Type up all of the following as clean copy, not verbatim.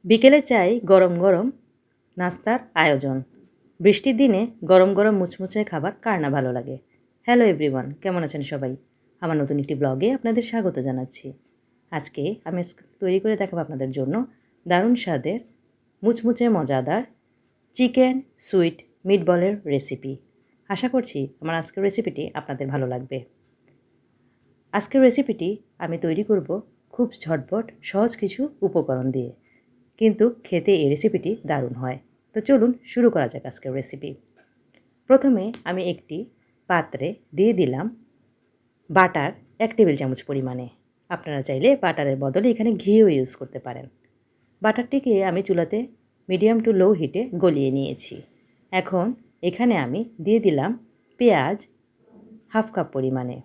বিকেলে চাই গরম গরম নাস্তার আয়োজন। বৃষ্টির দিনে গরম গরম মুচমুচে খাবার কার না ভালো লাগে। হ্যালো এভরিওয়ান, কেমন আছেন সবাই? আমার নতুন একটি ব্লগে আপনাদের স্বাগত জানাচ্ছি। আজকে আমি তৈরি করে দেখাবো আপনাদের জন্য দারুণ স্বাদের মুচমুচে মজাদার চিকেন সুইট মিটবলের রেসিপি। আশা করছি আমার আজকের রেসিপিটি আপনাদের ভালো লাগবে। আজকের রেসিপিটি আমি তৈরি করব খুব ঝটপট সহজ কিছু উপকরণ দিয়ে, কিন্তু খেতে এই রেসিপিটি দারুণ হয়। তো চলুন শুরু করা যাক আজকের রেসিপি। প্রথমে আমি একটি পাত্রে দিয়ে দিলাম বাটার 1 টেবিল চামচ পরিমাণে। আপনারা চাইলে বাটারের বদলে এখানে ঘিও ইউজ করতে পারেন। বাটারটিকে আমি চুলাতে মিডিয়াম টু লো হিটে গলিয়ে নিয়েছি। এখন এখানে আমি দিয়ে দিলাম পেঁয়াজ 1/2 কাপ পরিমাণে।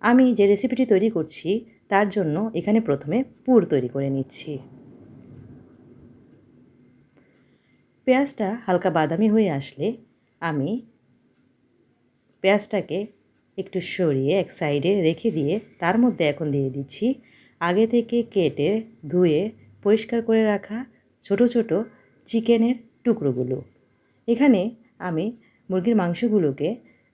আমি যে রেসিপিটি তৈরি করছি তার জন্য এখানে প্রথমে পুর তৈরি করে নিচ্ছি। পেঁয়াজটা হালকা বাদামি হয়ে আসলে আমি পেঁয়াজটাকে একটু সরিয়ে এক সাইডে রেখে দিয়ে তার মধ্যে এখন দিয়ে দিচ্ছি আগে থেকে কেটে ধুয়ে পরিষ্কার করে রাখা ছোট ছোট চিকেনের টুকরোগুলো। এখানে আমি মুরগির মাংসগুলোকে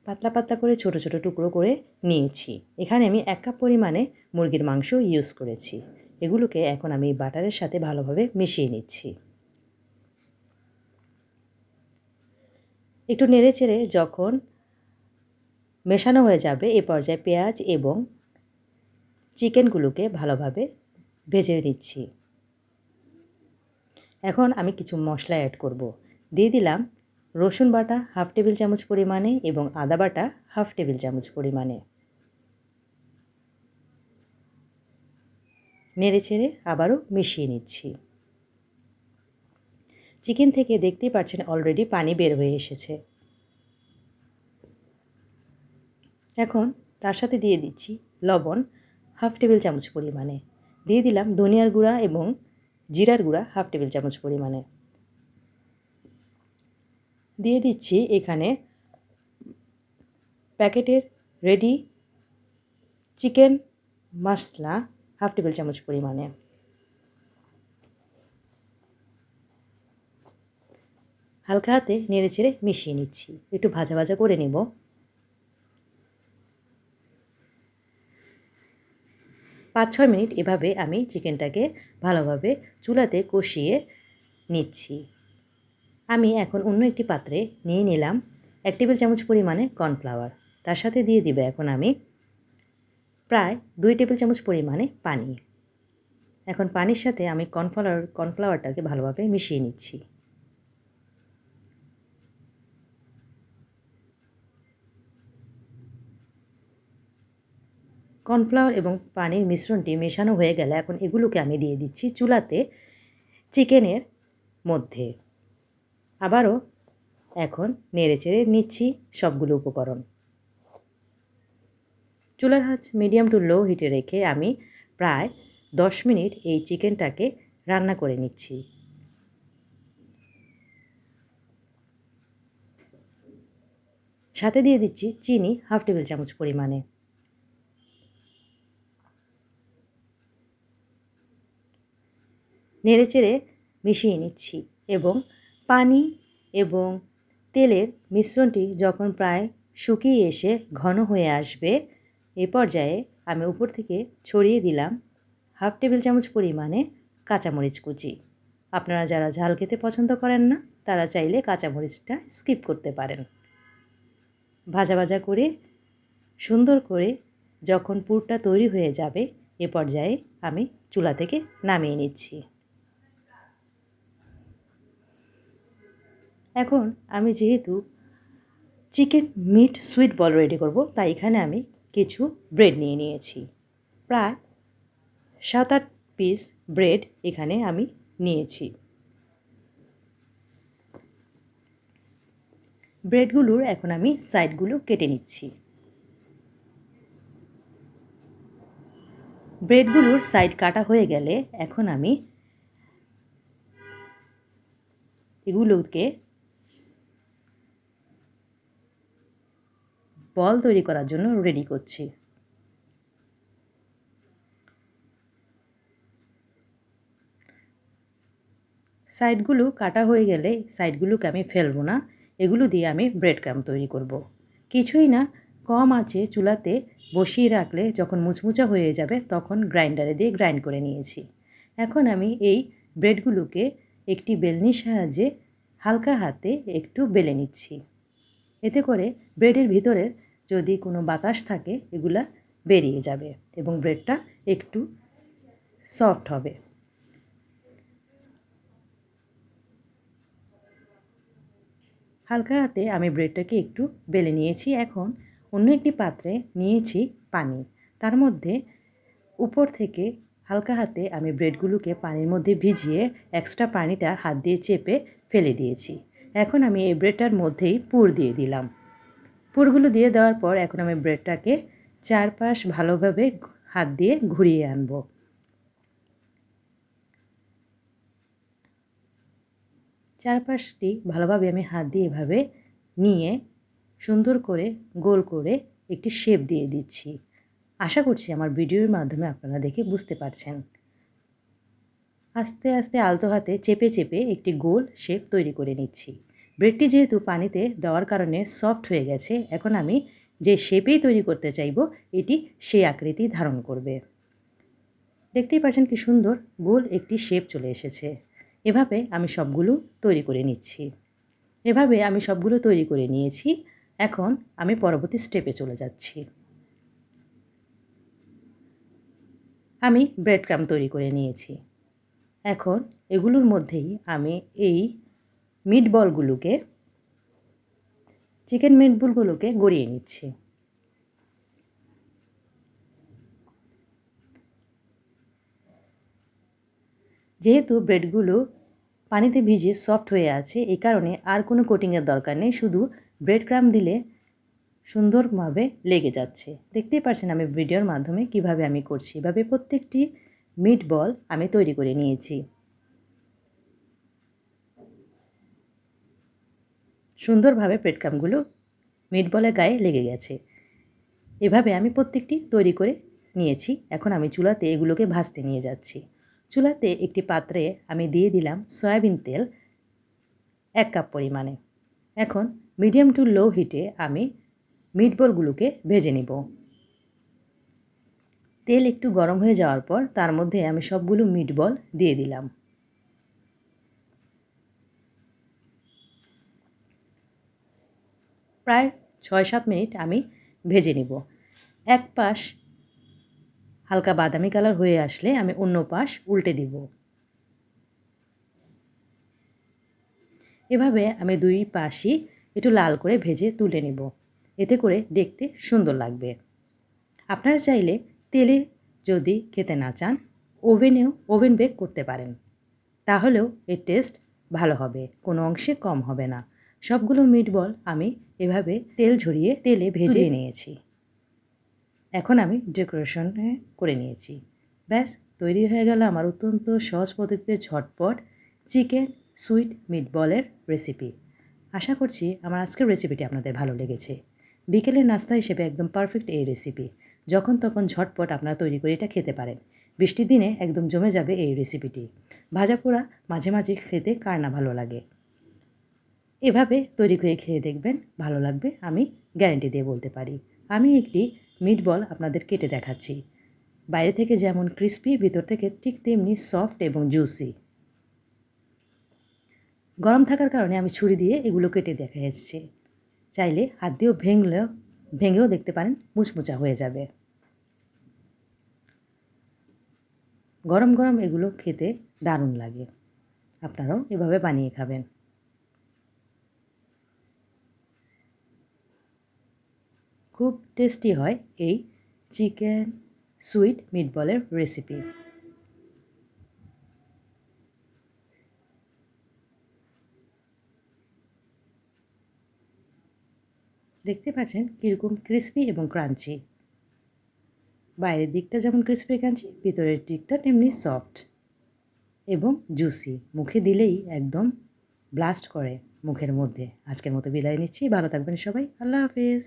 পাতলা পাতলা করে ছোট ছোট টুকরো করে নিয়েছি। এখানে আমি 1 কাপ পরিমাণে মুরগির মাংস ইউজ করেছি। এগুলোকে এখন আমি বাটারের সাথে ভালোভাবে মিশিয়ে নিচ্ছি। একটু নেড়েচেড়ে যখন মেশানো হয়ে যাবে এ পর্যায়ে পেঁয়াজ এবং চিকেনগুলোকে ভালোভাবে ভেজে নিচ্ছি। এখন আমি কিছু মশলা অ্যাড করব। দিয়ে দিলাম রসুন বাটা 1/2 টেবিল চামচ পরিমাণে এবং আদা বাটা 1/2 টেবিল চামচ পরিমাণে। নেড়েচেড়ে আবারও মিশিয়ে নিচ্ছি। চিকেন থেকে দেখতেই পাচ্ছেন অলরেডি পানি বের হয়ে এসেছে। এখন তার সাথে দিয়ে দিচ্ছি লবণ 1/2 টেবিল চামচ পরিমাণে। দিয়ে দিলাম ধনিয়ার গুঁড়া এবং জিরার গুঁড়া 1/2 টেবিল চামচ পরিমাণে। দিয়ে দিচ্ছি এখানে প্যাকেটের রেডি চিকেন মশলা 1/2 টেবিল চামচ পরিমাণে। হালকা হাতে নেড়েচেড়ে মিশিয়ে নিচ্ছি। একটু ভাজা ভাজা করে নেব। 5-6 মিনিট এভাবে আমি চিকেনটাকে ভালোভাবে চুলাতে কষিয়ে নিচ্ছি। আমি এখন অন্য একটি পাত্রে নিয়ে নিলাম 1 টেবিল চামচ পরিমাণে কর্নফ্লাওয়ার। তার সাথে দিয়ে দিব এখন আমি প্রায় 2 টেবিল চামচ পরিমাণে পানি। এখন পানির সাথে আমি কর্নফ্লাওয়ারটাকে ভালোভাবে মিশিয়ে নিচ্ছি। কর্নফ্লাওয়ার এবং পানির মিশ্রণটি মেশানো হয়ে গেলে এখন এগুলোকে আমি দিয়ে দিচ্ছি চুলাতে চিকেনের মধ্যে। আবারও এখন নেড়েচেড়ে নিচ্ছি সবগুলো উপকরণ। চুলার আঁচ মিডিয়াম টু লো হিটে রেখে আমি প্রায় 10 মিনিট এই চিকেনটাকে রান্না করে নিচ্ছি। সাথে দিয়ে দিচ্ছি চিনি 1/2 টেবিল চামচ পরিমাণে। নেড়েচেড়ে মিশিয়ে নিচ্ছি এবং পানি এবং তেলের মিশ্রণটি যখন প্রায় শুকিয়ে এসে ঘন হয়ে আসবে এ পর্যায়ে আমি উপর থেকে ছড়িয়ে দিলাম 1/2 টেবিল চামচ পরিমাণে কাঁচামরিচ কুচি। আপনারা যারা ঝাল খেতে পছন্দ করেন না তারা চাইলে কাঁচামরিচটা স্কিপ করতে পারেন। ভাজা ভাজা করে সুন্দর করে যখন পুরটা তৈরি হয়ে যাবে এ পর্যায়ে আমি চুলা থেকে নামিয়ে নিচ্ছি। এখন আমি যেহেতু চিকেন মিট সুইট বল রেডি করব তাই এখানে আমি কিছু ব্রেড নিয়ে নিয়েছি। প্রায় 7-8 পিস ব্রেড এখানে আমি নিয়েছি। ব্রেডগুলোর এখন আমি সাইডগুলো কেটে নিচ্ছি। ব্রেডগুলোর সাইড কাটা হয়ে গেলে এখন আমি এগুলোকে বল তৈরি করার জন্য রেডি করছি। সাইডগুলো কাটা হয়ে গেলে সাইডগুলোকে আমি ফেলবো না, এগুলো দিয়ে আমি ব্রেড ক্রাম্ব তৈরি করব। কিছুই না, কম আঁচে চুলাতে বসিয়ে রাখলে যখন মুচমুচা হয়ে যাবে তখন গ্রাইন্ডারে দিয়ে গ্রাইন্ড করে নিয়েছি। এখন আমি এই ব্রেডগুলোকে একটি বেলনির সাহায্যে হালকা হাতে একটু বেলে নিচ্ছি। এতে করে ব্রেডের ভিতরে যদি কোনো বাতাস থাকে এগুলা বেরিয়ে যাবে এবং ব্রেডটা একটু সফট হবে। হালকা হাতে আমি ব্রেডটাকে একটু বেলে নিয়েছি। এখন অন্য একটি পাত্রে নিয়েছি পানি, তার মধ্যে উপর থেকে হালকা হাতে আমি ব্রেডগুলোকে পানির মধ্যে ভিজিয়ে এক্সট্রা পানিটা হাত দিয়ে চেপে ফেলে দিয়েছি। এখন আমি এই ব্রেডটার মধ্যেই পুর দিয়ে দিলাম। পুরগুলো দিয়ে দেওয়ার পর এখন আমি ব্রেডটাকে চারপাশ ভালোভাবে হাত দিয়ে ঘুরিয়ে আনবো। চারপাশটি ভালোভাবে আমি হাত দিয়ে এভাবে নিয়ে সুন্দর করে গোল করে একটি শেপ দিয়ে দিচ্ছি। আশা করছি আমার ভিডিওর মাধ্যমে আপনারা দেখে বুঝতে পারছেন। আস্তে আস্তে আলতো হাতে চেপে চেপে একটি গোল শেপ তৈরি করে নিচ্ছি। ব্রেডটি যেহেতু পানিতে দেওয়ার কারণে সফট হয়ে গেছে, এখন আমি যে শেপেই তৈরি করতে চাইব এটি সেই আকৃতি ধারণ করবে। দেখতেই পাচ্ছেন কি সুন্দর গোল একটি শেপ চলে এসেছে। এভাবে আমি সবগুলো তৈরি করে নিচ্ছি। এভাবে আমি সবগুলো তৈরি করে নিয়েছি। এখন আমি পরবর্তী স্টেপে চলে যাচ্ছি। আমি ব্রেড ক্রাম্ব তৈরি করে নিয়েছি। এখন এগুলোর মধ্যেই আমি এই মিটবলগুলোকে, চিকেন মিটবলগুলোকে গড়িয়ে নিচ্ছি। যেহেতু ব্রেডগুলো পানিতে ভিজে সফট হয়ে আছে, এই কারণে আর কোনো কোটিংয়ের দরকার নেই, শুধু ব্রেড ক্রাম্ব দিলে সুন্দরভাবে লেগে যাচ্ছে। দেখতেই পাচ্ছেন আমি ভিডিওর মাধ্যমে কিভাবে আমি করছি। এভাবে প্রত্যেকটি মিটবল আমি তৈরি করে নিয়েছি। সুন্দরভাবে ব্রেড ক্রাম্বগুলো মিটবলের গায়ে লেগে গেছে। এভাবে আমি প্রত্যেকটি তৈরি করে নিয়েছি। এখন আমি চুলাতে এগুলোকে ভাজতে নিয়ে যাচ্ছি। চুলাতে একটি পাত্রে আমি দিয়ে দিলাম সয়াবিন তেল 1 কাপ পরিমাণে। এখন মিডিয়াম টু লো হিটে আমি মিটবলগুলোকে ভেজে নিব। তেল একটু গরম হয়ে যাওয়ার পর তার মধ্যে আমি সবগুলো মিটবল দিয়ে দিলাম। প্রায় 6-7 মিনিট আমি ভেজে নিব। এক পাশ হালকা বাদামি কালার হয়ে আসলে আমি অন্য পাশ উল্টে দিব। এভাবে আমি দুই পাশই একটু লাল করে ভেজে তুলে নেব। এতে করে দেখতে সুন্দর লাগবে। আপনারা চাইলে তেলে যদি খেতে না চান ওভেন বেক করতে পারেন, তাহলেও এর টেস্ট ভালো হবে, কোনো অংশে কম হবে না। সবগুলো মিটবল আমি এভাবে তেল ঝরিয়ে তেলে ভেজে নিয়েছি। এখন আমি ডেকোরেশন করে নিয়েছি। ব্যাস তৈরি হয়ে গেল আমার অত্যন্ত সহজ পদ্ধতিতে ঝটপট চিকেন সুইট মিটবলের রেসিপি। আশা করছি আমার আজকের রেসিপিটি আপনাদের ভালো লেগেছে। বিকেলের নাস্তা হিসেবে একদম পারফেক্ট এই রেসিপি। যখন তখন ঝটপট আপনারা তৈরি করে এটা খেতে পারেন। বৃষ্টির দিনে একদম জমে যাবে এই রেসিপিটি। ভাজা পোড়া মাঝে মাঝে খেতে কার না ভালো লাগে। এভাবে তৈরি করে খেয়ে দেখবেন, ভালো লাগবে, আমি গ্যারান্টি দিয়ে বলতে পারি। আমি একটি মিটবল আপনাদের কেটে দেখাচ্ছি। বাইরে থেকে যেমন ক্রিস্পি, ভিতর থেকে ঠিক তেমনি সফট এবং জুসি। গরম থাকার কারণে আমি ছুরি দিয়ে এগুলো কেটে দেখা যাচ্ছে। চাইলে হাত দিয়েও ভেঙেও দেখতে পারেন, মুচমুচা হয়ে যাবে। গরম গরম এগুলো খেতে দারুণ লাগে। আপনারাও এভাবে বানিয়ে খাবেন। খুব টেস্টি হয় এই চিকেন সুইট মিটবলের রেসিপি। দেখতে পাচ্ছেন কীরকম ক্রিস্পি এবং ক্রাঞ্চি। বাইরের দিকটা যেমন ক্রিস্পি ক্রাঞ্চি, ভিতরের দিকটা তেমনি সফট এবং জুসি। মুখে দিলেই একদম ব্লাস্ট করে মুখের মধ্যে। আজকের মতো বিদায় নিচ্ছি। ভালো থাকবেন সবাই। আল্লাহ হাফেজ।